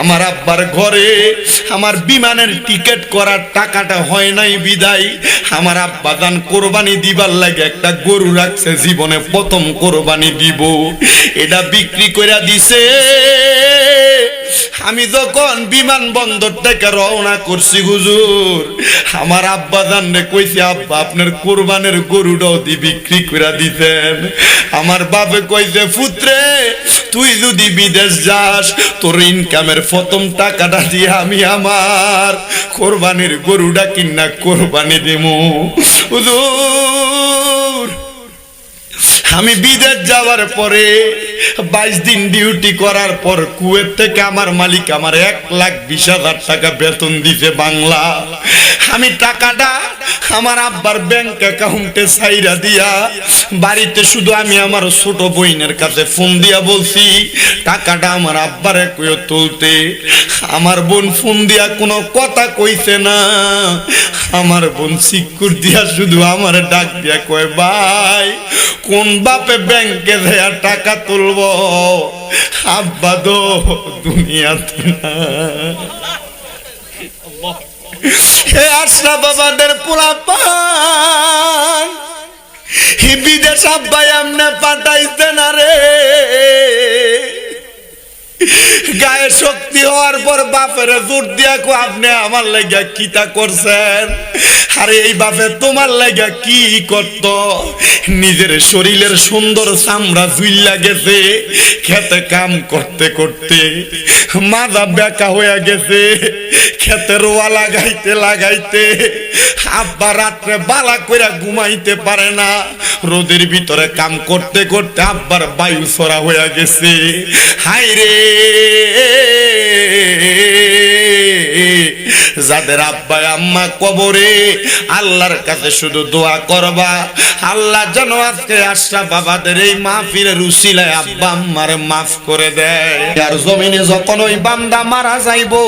আমার আব্বার ঘরে আমার বিমানের টিকিট করার টাকাটা হয় নাই বিদায় আমার আব্বা দান কোরবানি দিবার লাগে একটা গরু রাখছে, জীবনে প্রথম কোরবানি দিব, এটা বিক্রি করে দিছে। আমি যখন বিমানবন্দর থেকে রওনা করছি হুজুর, আমার আব্বা জানলে কইছে আব্বা আপনার কোরবানের গরুটাও দি বিক্রি করে দিতেন। আমার বাপে কইছে পুত্রে তুই যদি বিদেশ যাস তোর ইনকামের প্রথম টাকাটা দিয়ে আমি আমার কোরবানির গরুটা কিনা কোরবানি দেবো। হুজুর আমি বিদেশ যাওয়ার পরে 22 দিন ডিউটি করার পর কুয়েত থেকে আমার মালিক আমার 1,20,000 টাকা বেতন দিতে বাংলা। আমি টাকাটা আমার আব্বার ব্যাংক অ্যাকাউন্টে ছাইরা দিয়া বাড়িতে শুধু আমি আমার ছোট বোনের কাছে ফোন দিয়া বলছি টাকাটা আমার আব্বারে কইও তুলতে। আমার বোন ফোন দিয়া কোনো কথা কইছে না, আমার বোন সিকুর দিয়া শুধু আমার ডাক দিয়া কয় ভাই কোন বাপে ব্যাংকে দেয়া টাকা তুলব, আব্বা দো দুনিয়াতে না। হে আশরাফ বাবাদের পোলাপান বিদেশ আব্বাই আমনে পাঠাইছে না রে, গায়ে শক্তি হওয়ার পর বাপের জোর দিয়া কো আপনি আমার লাগা কিতা করছেন। আরে এই বাপে তোমার লাগা কি করত, নিজের শরীরের সুন্দর চামড়া জুইল্লা গেছে, খেতে কাম করতে করতে মাজা বেঁকা হয়ে গেছে, খেতে রোয়া লাগাইতে লাগাইতে আব্বা রাত্রে বালা কইরা ঘুমাইতে পারে না, রোদের ভিতরে কাম করতে করতে আব্বার বায়ু ছড়া হয়ে গেছে। হায় রে যাদের আব্বা আম্মা কবরে আল্লাহর কাছে শুধু দোয়া করবা আল্লাহ যেন আজকে আশরাফ বাবাদের এই মাহফিলের উসিলায় আব্বা আম্মার মাফ করে দেয়। আর জমিনে যখন ওই বান্দা মারা যাইবো,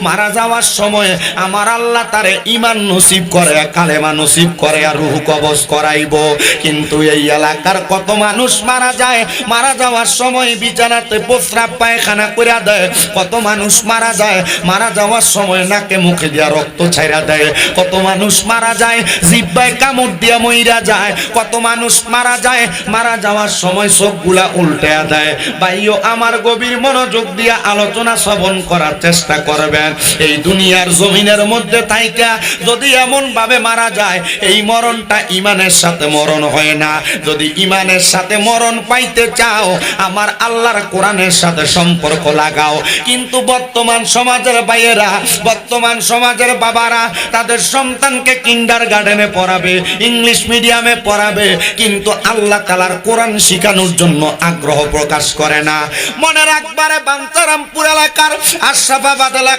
মারা যাওয়ার সময় আমার আল্লাহ তারে ঈমান নসিব করে, কালেমা নসিব করে, আর রূহ কবজ করাইবো। কিন্তু এই এলাকার কত মানুষ মারা যায়, মারা যাওয়ার সময় বিছানাতে প্রস্রাব পায়খানা করে দেয়, কত মানুষ মারা যায়, মারা যাওয়ার সময় নাকে মুখে দিয়া রক্ত ছাইরা দেয়, কত মানুষ মারা যায় জিহ্বায় কামড় দিয়া মইরা যায়, কত মানুষ মারা যায়, মারা যাওয়ার সময় চোখগুলা উল্টায়া দেয়। ভাইও আমার গভীর মনোযোগ দিয়া আলোচনা শ্রবণ করার চেষ্টা করবেন। এই দুনিয়ার জমিনের মধ্যে থাইকা যদি এমন ভাবে মারা যায়, এই মরণটা ঈমানের সাথে মরণ হয় না। যদি ঈমানের সাথে মরণ পাইতে চাও আমার আল্লাহর কোরআনের সাথে সম্পর্ক লাগাও। কিন্তু বর্তমান সমাজের ভাইয়েরা, বর্তমান সমাজের বাবারা তাদের সন্তানকে কিন্ডারগার্টেনে পড়াবে, ইংলিশ মিডিয়ামে পড়াবে, কিন্তু আল্লাহ তাআলার কোরআন শিখানোর জন্য আগ্রহ প্রকাশ করে না। মনে রাখবারে বাঞ্ছারামপুর এলাকার আশরাফাবাদ এলাকা